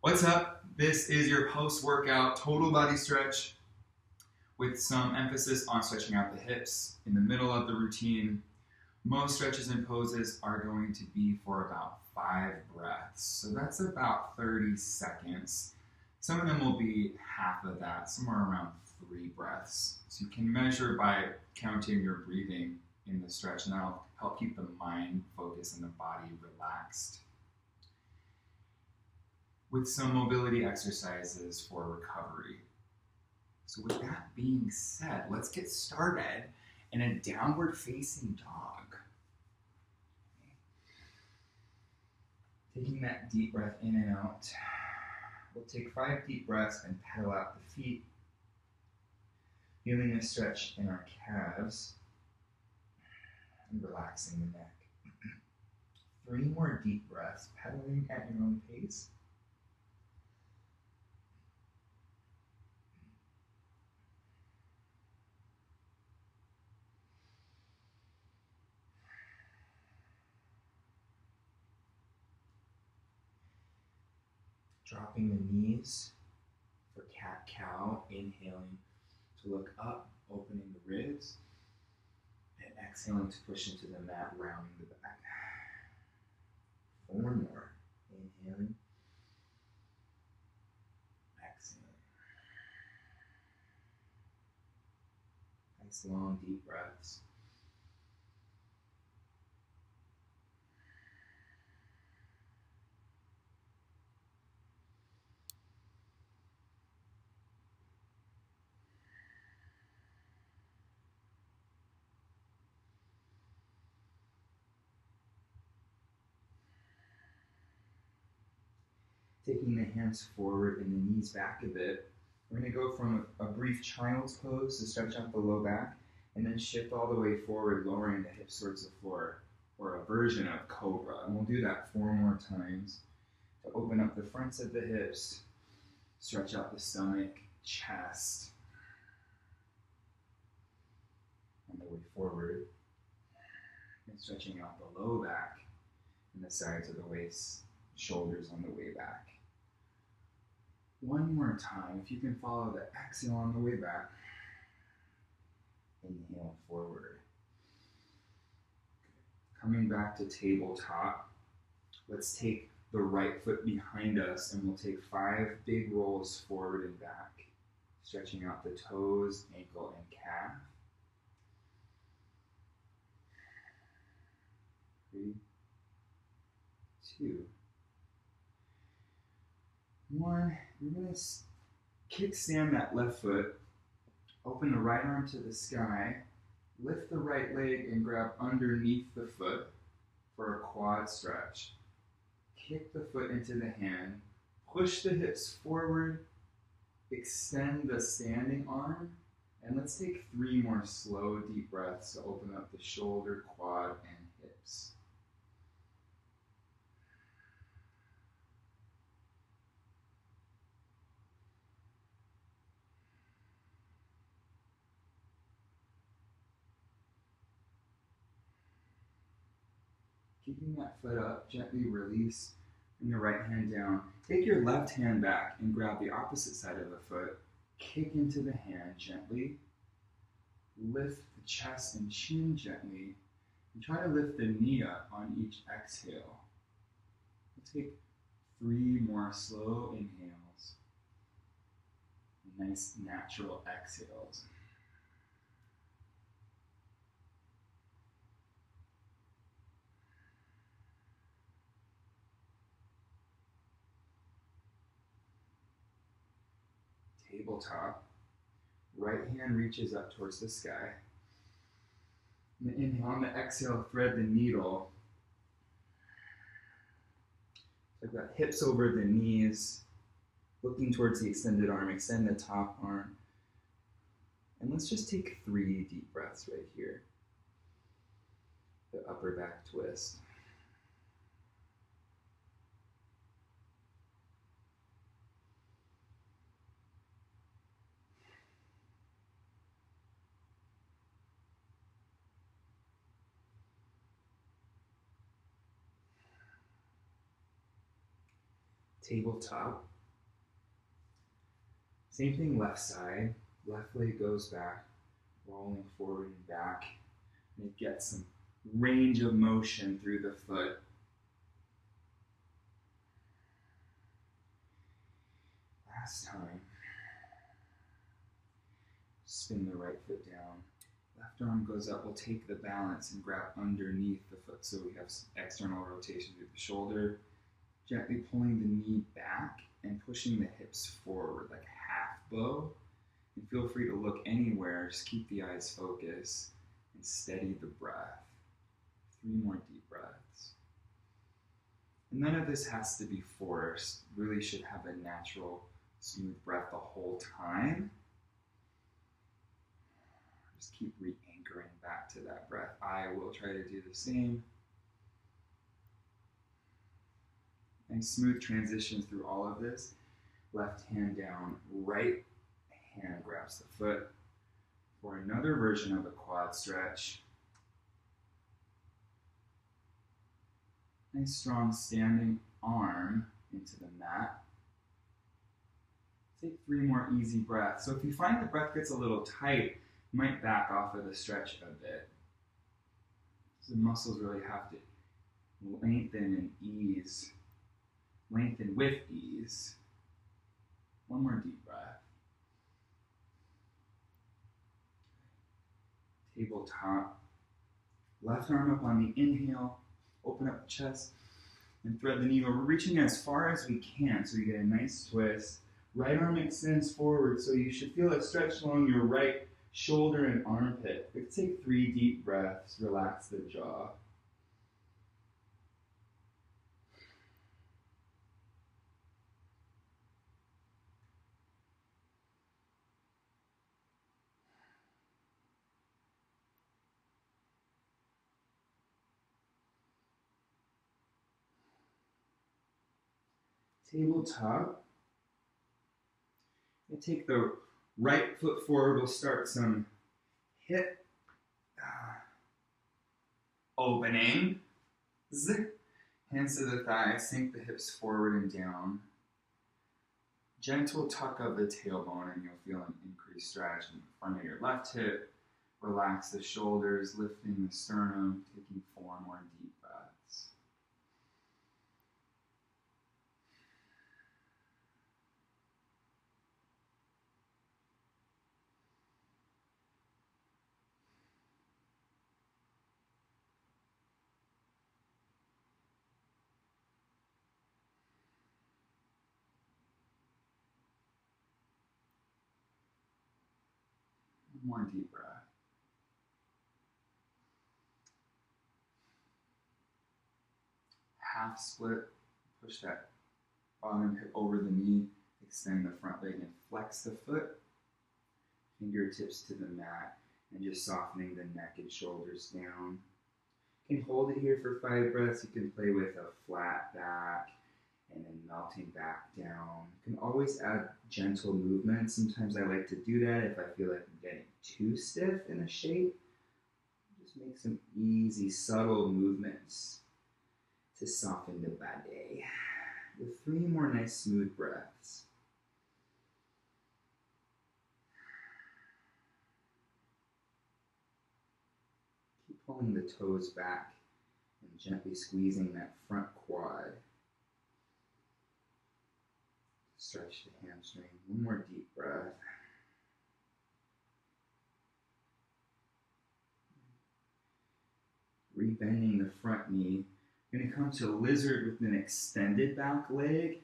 What's up? This is your post-workout total body stretch with some emphasis on stretching out the hips in the middle of the routine. Most stretches and poses are going to be for about 5 breaths. So that's about 30 seconds. Some of them will be half of that, somewhere around 3 breaths. So you can measure by counting your breathing in the stretch, and that'll help keep the mind focused and the body relaxed. With some mobility exercises for recovery. So with that being said, let's get started in a downward facing dog. Taking that deep breath in and out. We'll take 5 deep breaths and pedal out the feet. Feeling the stretch in our calves and relaxing the neck. 3 more deep breaths, pedaling at your own pace. Dropping the knees for cat-cow, inhaling to look up, opening the ribs, and exhaling to push into the mat, rounding the back. 4 more. Inhaling, exhaling. Nice long deep breaths. Taking the hands forward and the knees back a bit, we're going to go from a brief child's pose to stretch out the low back, and then shift all the way forward, lowering the hips towards the floor, or a version of cobra. And we'll do that 4 more times to open up the fronts of the hips, stretch out the stomach, chest, on the way forward, and stretching out the low back and the sides of the waist, shoulders on the way back. 1 more time, if you can follow the exhale on the way back. Inhale forward. Coming back to tabletop, let's take the right foot behind us and we'll take 5 big rolls forward and back, stretching out the toes, ankle, and calf. 3, 2, 1. You're going to kickstand that left foot, open the right arm to the sky, lift the right leg and grab underneath the foot for a quad stretch. Kick the foot into the hand, push the hips forward, extend the standing arm, and let's take 3 more slow deep breaths to open up the shoulder, quad, and hips. Keeping that foot up, gently release, bring your right hand down. Take your left hand back and grab the opposite side of the foot. Kick into the hand gently. Lift the chest and chin gently. And try to lift the knee up on each exhale. We'll take 3 more slow inhales. And nice natural exhales. Tabletop. Right hand reaches up towards the sky. And inhale, on the exhale, thread the needle. So I've got hips over the knees, looking towards the extended arm, extend the top arm. And let's just take 3 deep breaths right here. The upper back twist. tabletop. Same thing left side. Left leg goes back, rolling forward and back. And it gets some range of motion through the foot. Last time. Spin the right foot down. Left arm goes up. We'll take the balance and grab underneath the foot so we have some external rotation through the shoulder. Gently pulling the knee back and pushing the hips forward like half bow. And feel free to look anywhere. Just keep the eyes focused and steady the breath. 3 more deep breaths. And none of this has to be forced. Really should have a natural, smooth breath the whole time. Just keep re-anchoring back to that breath. I will try to do the same. Nice smooth transitions through all of this. Left hand down, right hand grabs the foot for another version of a quad stretch. Nice strong standing arm into the mat. Take 3 more easy breaths. So if you find the breath gets a little tight, you might back off of the stretch a bit. So the muscles really have to lengthen and ease. Lengthen with ease. 1 more deep breath. Tabletop. Left arm up on the inhale. Open up the chest and thread the needle. We're reaching as far as we can so you get a nice twist. Right arm extends forward so you should feel a stretch along your right shoulder and armpit. Let's take 3 deep breaths. Relax the jaw. Tabletop. We'll take the right foot forward. We'll start some hip opening. Hands to the thighs. Sink the hips forward and down. Gentle tuck of the tailbone and you'll feel an increased stretch in the front of your left hip. Relax the shoulders, lifting the sternum, taking 4 more deep breaths. One more deep breath. Half split. Push that bottom hip over the knee. Extend the front leg and flex the foot. Fingertips to the mat and just softening the neck and shoulders down. You can hold it here for 5 breaths. You can play with a flat back and then melting back down. You can always add gentle movements. Sometimes I like to do that if I feel like I'm getting too stiff in a shape. Just make some easy, subtle movements to soften the body. With 3 more nice, smooth breaths. Keep pulling the toes back and gently squeezing that front quad. Stretch the hamstring. 1 more deep breath. Rebending the front knee. You're going to come to lizard with an extended back leg.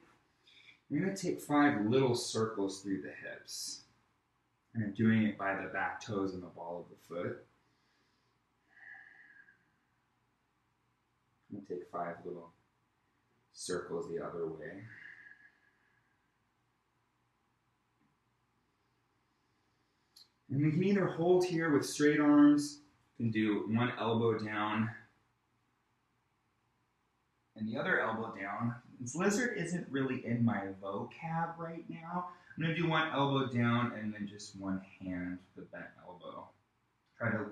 You're going to take 5 little circles through the hips. And doing it by the back toes and the ball of the foot. I'm going to take 5 little circles the other way. And we can either hold here with straight arms, you can do 1 elbow down and the other elbow down. This lizard isn't really in my vocab right now. I'm going to do 1 elbow down and then just 1 hand, the bent elbow. Try to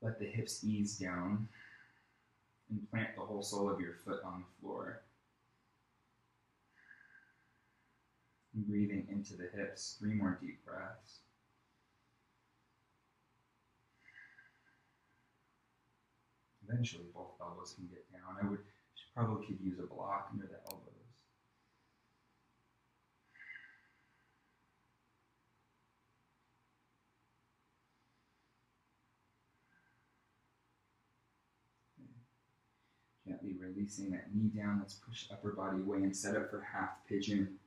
let the hips ease down and plant the whole sole of your foot on the floor. And breathing into the hips. 3 more deep breaths. Eventually, both elbows can get down. I probably could use a block under the elbows. Gently releasing that knee down. Let's push upper body away and set up for half pigeon.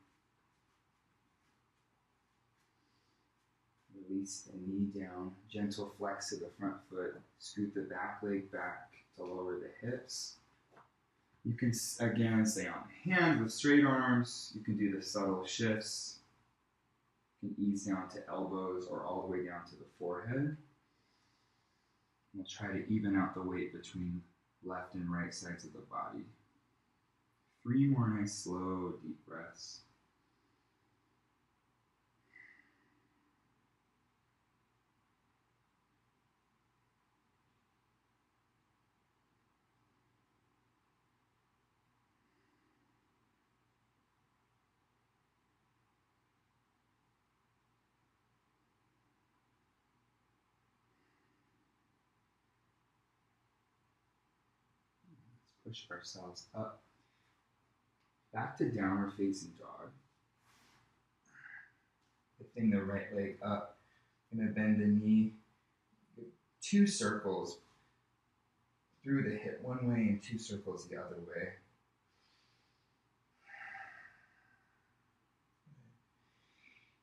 Release the knee down. Gentle flex of the front foot. Scoot the back leg back to lower the hips. You can, again, stay on hand with straight arms. You can do the subtle shifts. You can ease down to elbows or all the way down to the forehead. And we'll try to even out the weight between left and right sides of the body. 3 more nice, slow, deep breaths. Push ourselves up. Back to downward facing dog. Lifting the right leg up. Gonna bend the knee. 2 circles through the hip one way and 2 circles the other way.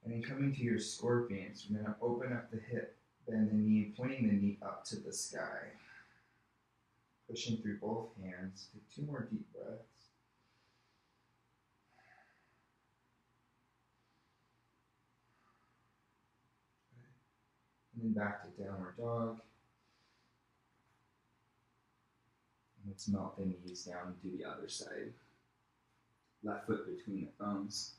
And then coming to your scorpions, we're gonna open up the hip, bend the knee, pointing the knee up to the sky. Pushing through both hands. Take 2 more deep breaths. And then back to downward dog. And let's melt the knees down to the other side. Left foot between the thumbs.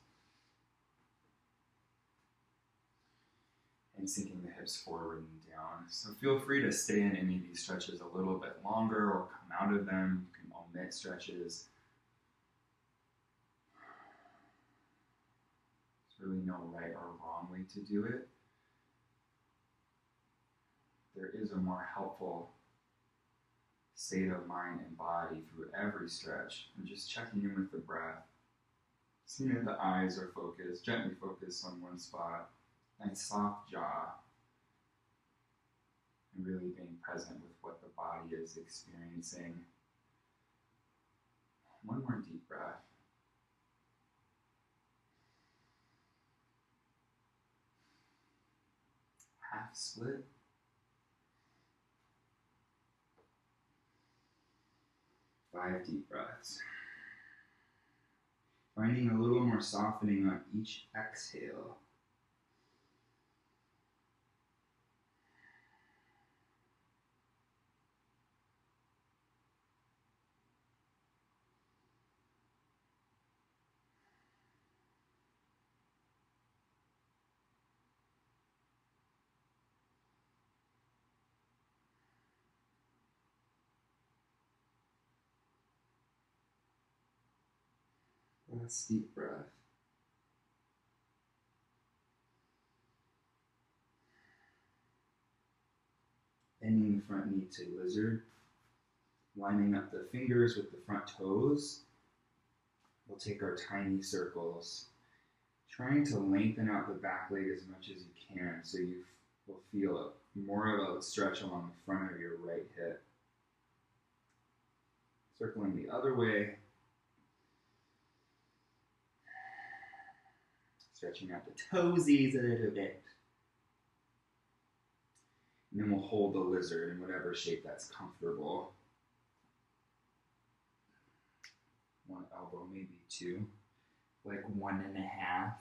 And sinking the hips forward and down. So feel free to stay in any of these stretches a little bit longer or come out of them. You can omit stretches. There's really no right or wrong way to do it. There is a more helpful state of mind and body through every stretch. And just checking in with the breath. Seeing that the eyes are focused, gently focused on one spot. Nice soft jaw. And really being present with what the body is experiencing. 1 more deep breath. Half split. Five deep breaths. Finding a little more softening on each exhale. Last deep breath. Bending the front knee to lizard. Lining up the fingers with the front toes. We'll take our tiny circles. Trying to lengthen out the back leg as much as you can so you will feel more of a stretch along the front of your right hip. Circling the other way. Stretching out the toesies a little bit. And then we'll hold the lizard in whatever shape that's comfortable. 1 elbow, maybe 2. Like 1.5.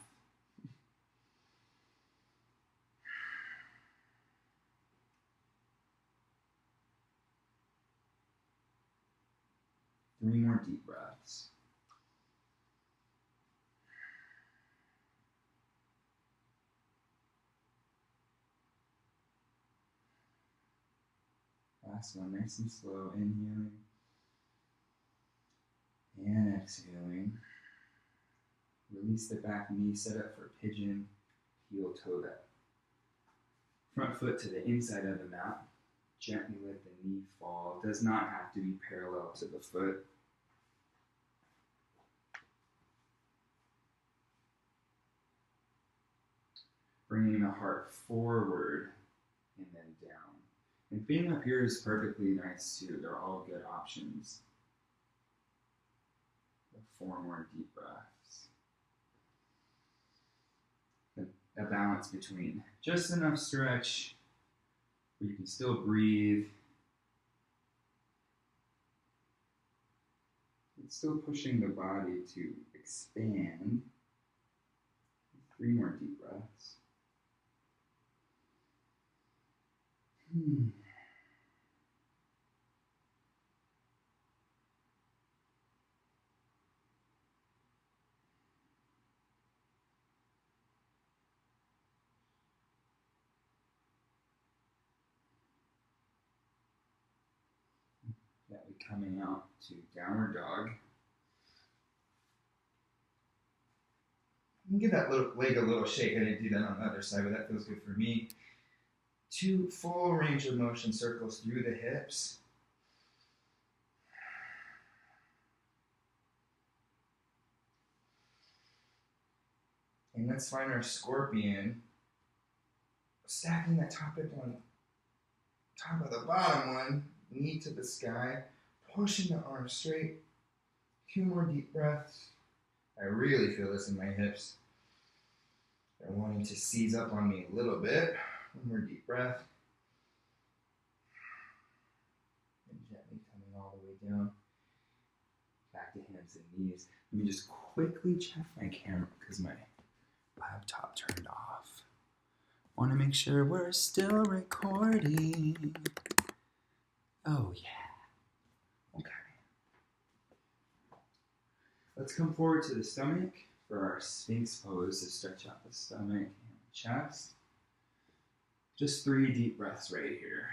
Three more deep breaths. Last one, nice and slow, inhaling and exhaling. Release the back knee, set up for pigeon, heel toe that front foot to the inside of the mat. Gently let the knee fall. It does not have to be parallel to the foot. Bringing the heart forward and then down. And being up here is perfectly nice too. They're all good options. 4 more deep breaths. A balance between just enough stretch where you can still breathe. It's still pushing the body to expand. 3 more deep breaths. Gently coming out to downward dog. You can give that leg a little shake. I didn't do that on the other side, but that feels good for me. 2 full range of motion circles through the hips. And let's find our scorpion. Stacking that top hip on top of the bottom one, knee to the sky, pushing the arms straight. 2 more deep breaths. I really feel this in my hips. They're wanting to seize up on me a little bit. 1 more deep breath. And gently coming all the way down. Back to hands and knees. Let me just quickly check my camera because my laptop turned off. Want to make sure we're still recording. Oh yeah. Okay. Let's come forward to the stomach for our Sphinx pose to stretch out the stomach and the chest. Just 3 deep breaths right here.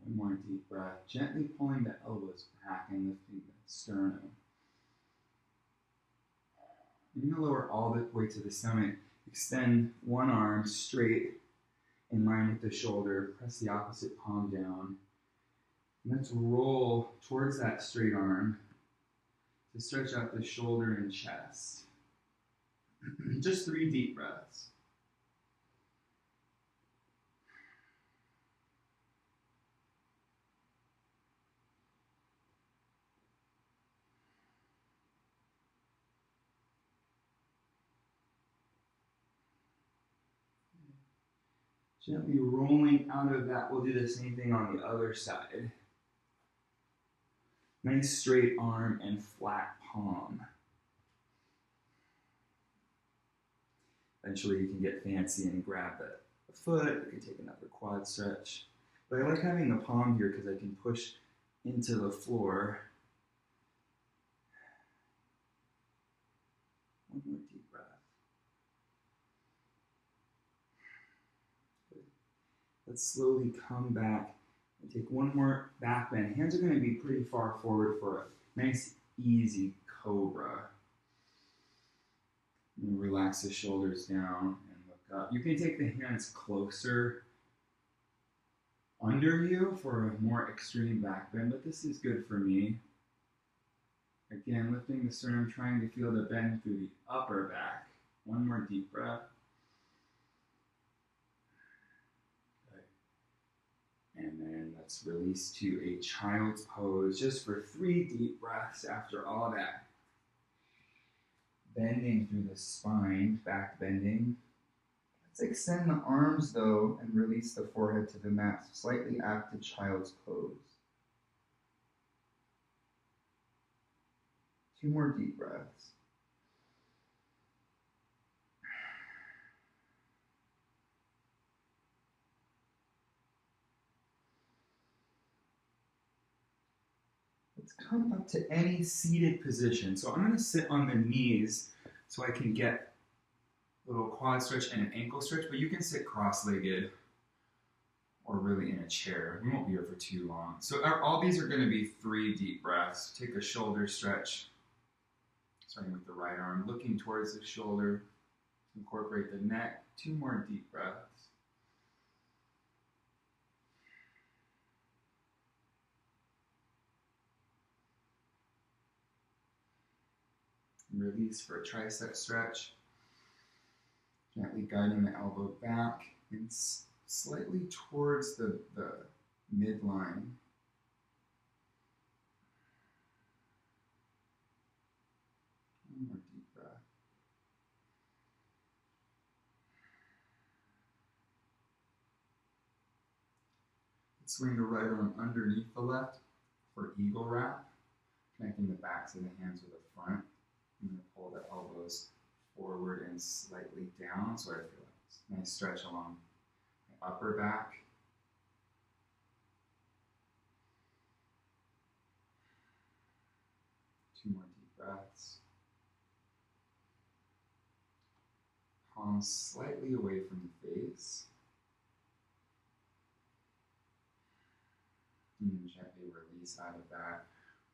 One more deep breath, gently pulling the elbows back and lifting the sternum. You're going to lower all the way to the stomach. Extend one arm straight in line with the shoulder. Press the opposite palm down. And let's roll towards that straight arm to stretch out the shoulder and chest. Just 3 deep breaths. Gently rolling out of that, we'll do the same thing on the other side. Nice straight arm and flat palm. Eventually you can get fancy and grab the foot. You can take another quad stretch. But I like having the palm here because I can push into the floor. 1 more deep breath. Good. Let's slowly come back and take 1 more back bend. Hands are going to be pretty far forward for a nice, easy cobra. And relax the shoulders down and look up. You can take the hands closer under you for a more extreme back bend, but this is good for me. Again, lifting the sternum, trying to feel the bend through the upper back. 1 more deep breath. Good. And then let's release to a child's pose just for 3 deep breaths after all that. Bending through the spine, back bending. Let's extend the arms though and release the forehead to the mat. So slightly active child's pose. 2 more deep breaths. Let's come up to any seated position. So I'm going to sit on the knees so I can get a little quad stretch and an ankle stretch, but you can sit cross-legged or really in a chair. We won't be here for too long. So all these are going to be 3 deep breaths. Take a shoulder stretch, starting with the right arm, looking towards the shoulder. Incorporate the neck. 2 more deep breaths. Release for a tricep stretch. Gently guiding the elbow back and slightly towards the midline. One more deep breath. Swing the right arm underneath the left for eagle wrap, connecting the backs of the hands with the front. I'm going to pull the elbows forward and slightly down, so I feel a nice stretch along my upper back. Two more deep breaths. Palms slightly away from the face. And gently release out of that.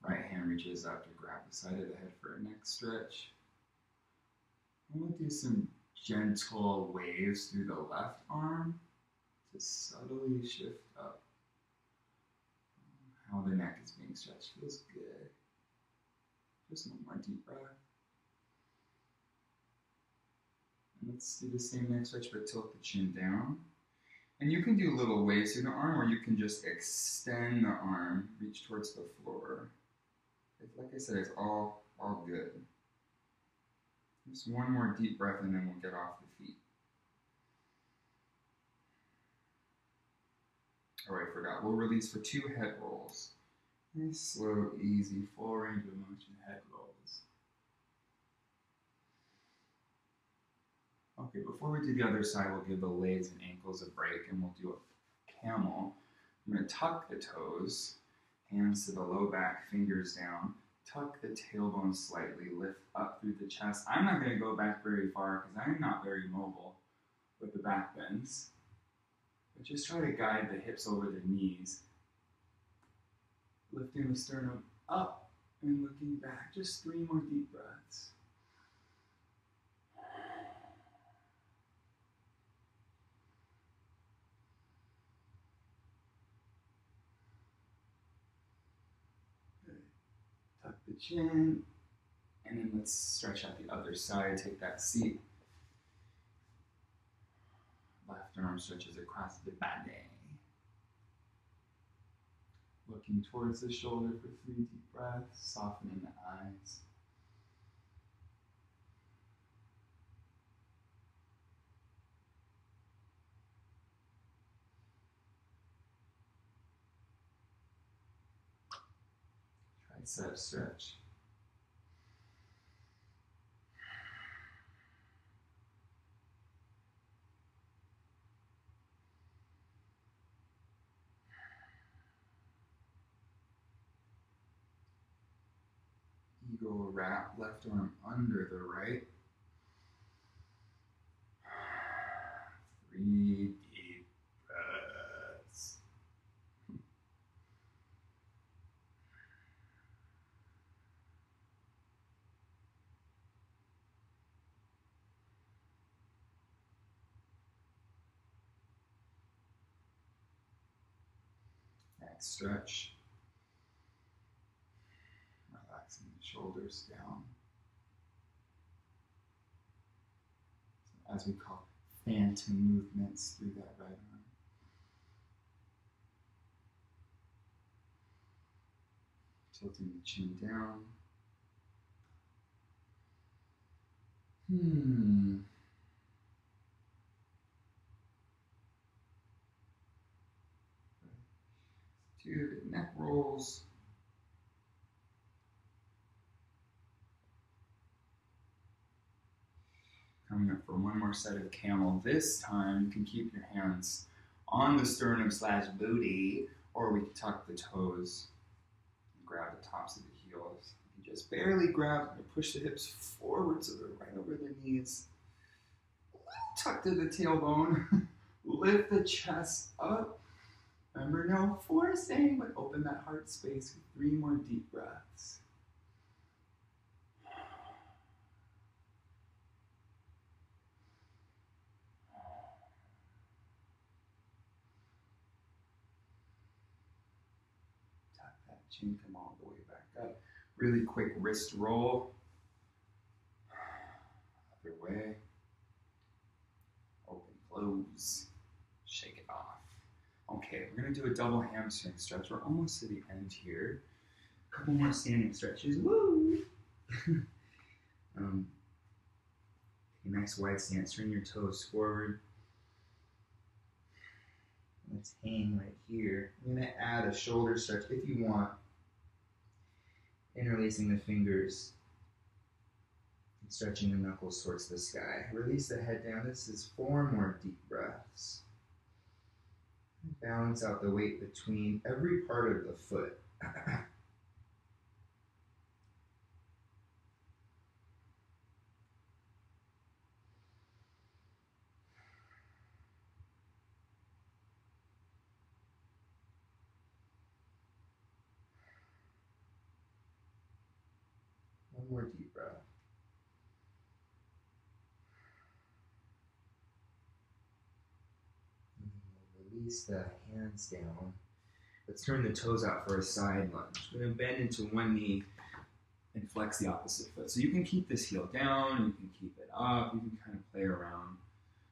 Right hand reaches up to grab the side of the head for a neck stretch. I'm going to do some gentle waves through the left arm to subtly shift up. How the neck is being stretched feels good. Just one more deep breath. And let's do the same neck stretch, but tilt the chin down. And you can do little waves through the arm, or you can just extend the arm, reach towards the floor. Like I said, it's all good. Just one more deep breath and then we'll get off the feet. Oh, I forgot. We'll release for 2 head rolls. Nice, slow, easy, full range of motion head rolls. Okay, before we do the other side, we'll give the legs and ankles a break and we'll do a camel. I'm going to tuck the toes, hands to the low back, fingers down. Tuck the tailbone slightly, lift up through the chest. I'm not going to go back very far because I'm not very mobile with the back bends. But just try to guide the hips over the knees. Lifting the sternum up and looking back. Just 3 more deep breaths. Tuck the chin, and then let's stretch out the other side, take that seat. Left arm stretches across the body. Looking towards the shoulder for 3 deep breaths, softening the eyes. Tricep stretch. Eagle wrap, left arm under the right. 3 deep breaths. Next stretch. Relaxing the shoulders down. So as we call phantom movements through that right arm. Tilting the chin down. Do the neck rolls. Coming up for one more set of camel. This time you can keep your hands on the sternum / booty, or we can tuck the toes and grab the tops of the heels. You can just barely grab and push the hips forward so they're right over the knees. Tuck to the tailbone. Lift the chest up. Remember, no forcing, but open that heart space with 3 more deep breaths. Tuck that chin, come all the way back up. Really quick wrist roll. Other way. Open, close. Shake it off. Okay, we're going to do a double hamstring stretch. We're almost to the end here. A couple more standing stretches. Woo! A nice wide stance. Turn your toes forward. Let's hang right here. I'm going to add a shoulder stretch if you want. Interlacing the fingers and stretching the knuckles towards the sky. Release the head down. This is 4 more deep breaths. Balance out the weight between every part of the foot. 1 more deep breath. And we'll release the hands down. Let's turn the toes out for a side lunge. We're going to bend into one knee and flex the opposite foot. So you can keep this heel down, you can keep it up, you can kind of play around.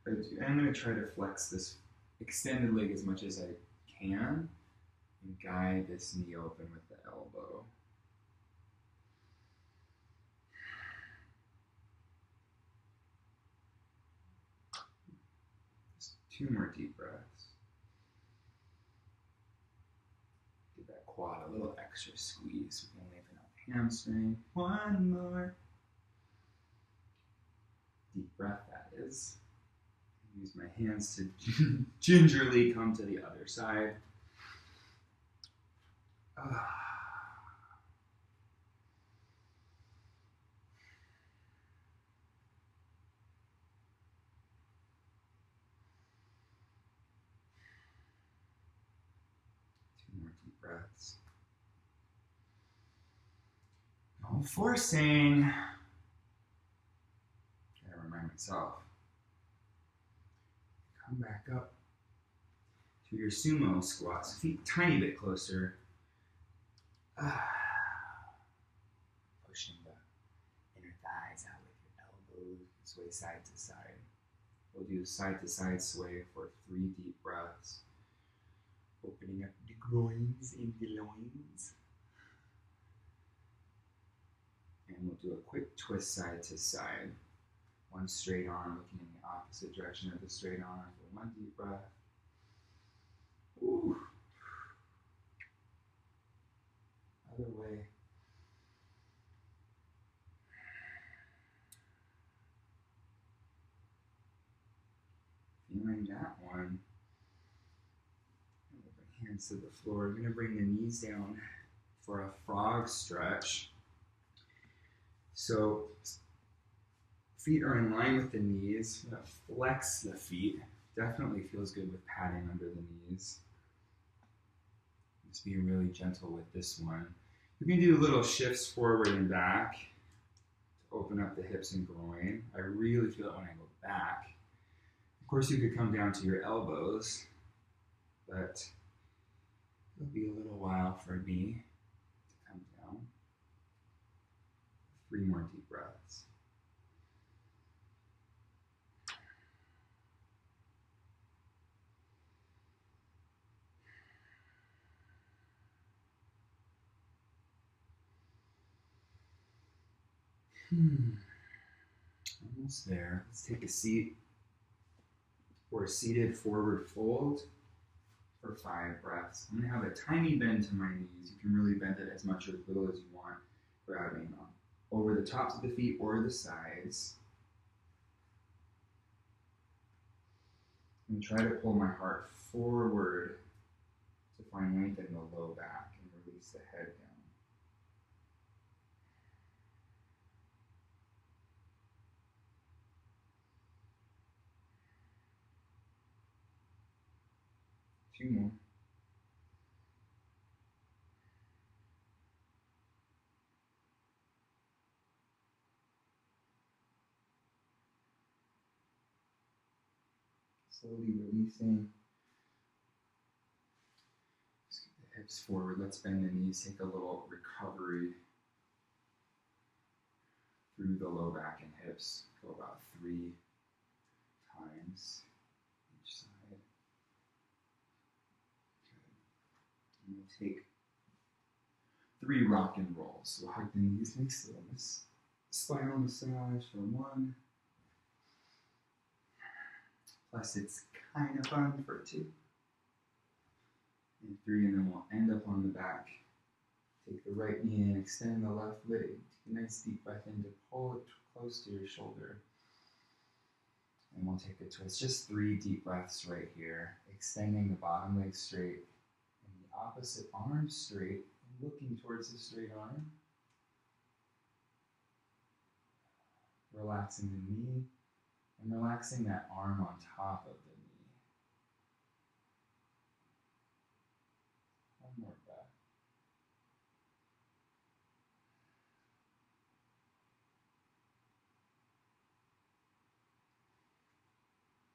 And I'm going to try to flex this extended leg as much as I can and guide this knee open with the elbow. Just 2 more deep breaths. Give that quad a little extra squeeze. We can lengthen out the hamstring. 1 more. Deep breath, that is. Use my hands to gingerly come to the other side. More deep breaths. No forcing. Gotta remind myself. Come back up to your sumo squats. Feet tiny bit closer. Pushing the inner thighs out with your elbows. Sway side to side. We'll do side to side sway for 3 deep breaths. Opening up the groins and the loins. And we'll do a quick twist side to side. 1 straight arm looking in the opposite direction of the straight arm for 1 deep breath. Ooh. Other way. Feeling that one. Hands to the floor. We're going to bring the knees down for a frog stretch. So feet are in line with the knees. We're going to flex the feet. Definitely feels good with padding under the knees. Just being really gentle with this one. You can do little shifts forward and back to open up the hips and groin. I really feel it when I go back. Of course, you could come down to your elbows, but it'll be a little while for me to come down. 3 more deep breaths. Almost there. Let's take a seat or a seated forward fold for 5 breaths. I'm going to have a tiny bend to my knees. You can really bend it as much or as little as you want, grabbing over the tops of the feet or the sides. And try to pull my heart forward to find length in the low back and release the head down. Two more. Slowly releasing. Just get the hips forward. Let's bend the knees. Take a little recovery through the low back and hips. Go about 3 times each side. Good. And we'll take 3 rock and rolls. So hug the knees, nice little spinal massage for 1. Plus it's kind of fun for 2. And 3, and then we'll end up on the back. Take the right knee in, extend the left leg. Take a nice deep breath in to pull it close to your shoulder. And we'll take a twist. Just 3 deep breaths right here. Extending the bottom leg straight and the opposite arm straight and looking towards the straight arm. Relaxing the knee and relaxing that arm on top of the knee. 1 more breath.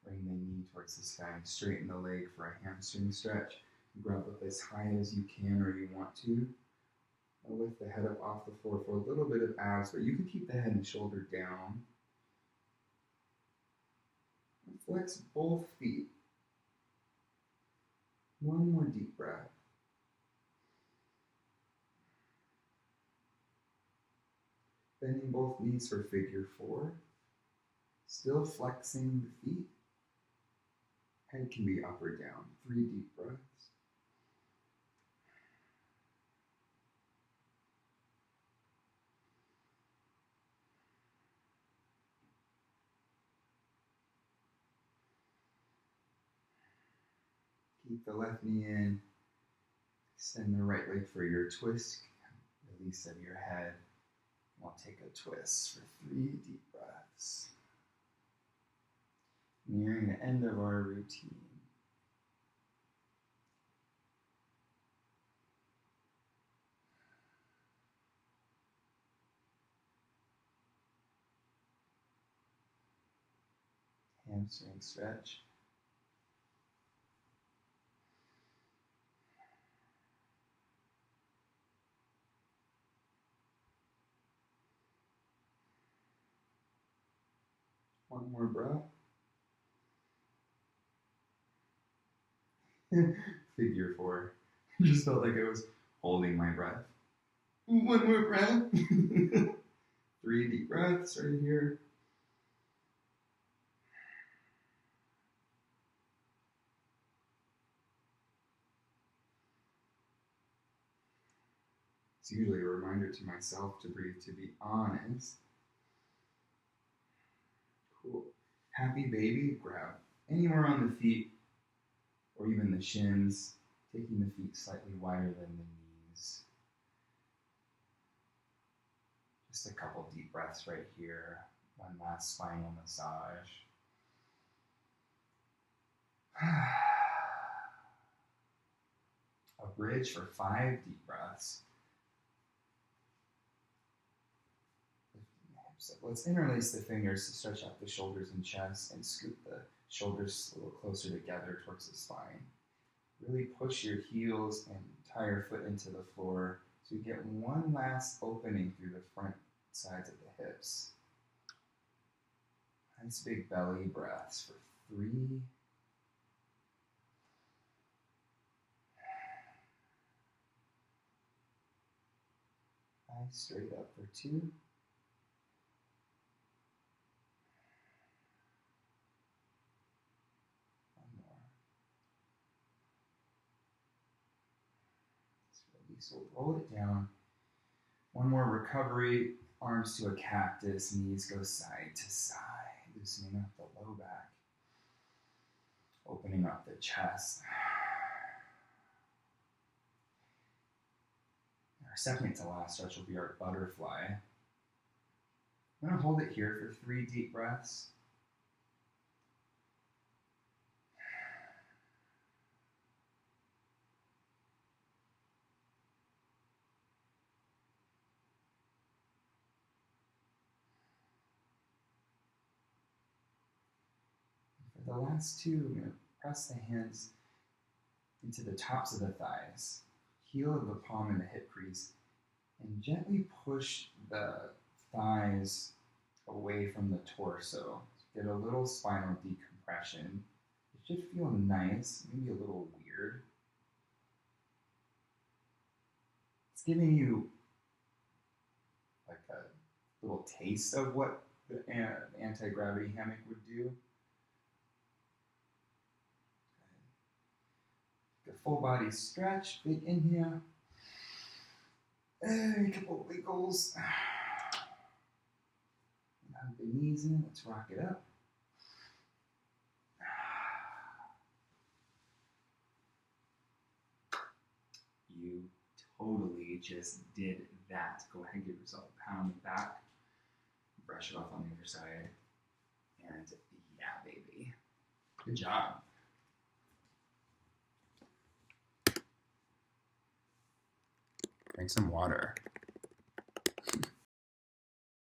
Bring the knee towards the sky and straighten the leg for a hamstring stretch. Grab up as high as you can or you want to. And lift the head up off the floor for a little bit of abs, but you can keep the head and shoulder down. And flex both feet. 1 more deep breath. Bending both knees for figure 4. Still flexing the feet. Head can be up or down. 3 deep breaths. Keep the left knee in. Extend the right leg for your twist. Release of your head. We'll take a twist for 3 deep breaths. Nearing the end of our routine. Hamstring stretch. One more breath. Figure 4. Just felt like I was holding my breath. 1 more breath. 3 deep breaths right here. It's usually a reminder to myself to breathe, to be honest. Cool. Happy baby, grab anywhere on the feet or even the shins, taking the feet slightly wider than the knees. Just a couple deep breaths right here. 1 last spinal massage. A bridge for 5 deep breaths. So let's interlace the fingers to stretch out the shoulders and chest and scoop the shoulders a little closer together towards the spine. Really push your heels and tie your foot into the floor so you get 1 last opening through the front sides of the hips. Nice big belly breaths for 3. Nice straight up for 2. So roll it down. 1 more recovery. Arms to a cactus. Knees go side to side. Loosening up the low back. Opening up the chest. Our second to last stretch will be our butterfly. I'm going to hold it here for 3 deep breaths. the last two, I'm going to press the hands into the tops of the thighs, heel of the palm in the hip crease, and gently push the thighs away from the torso. Get a little spinal decompression. It should feel nice, maybe a little weird. It's giving you like a little taste of what the anti-gravity hammock would do. A full body stretch, big inhale. A couple of wiggles. Hug the knees in, let's rock it up. You totally just did that. Go ahead and give yourself a pat on the back. Brush it off on the other side. And yeah, baby. Good job. Drink some water.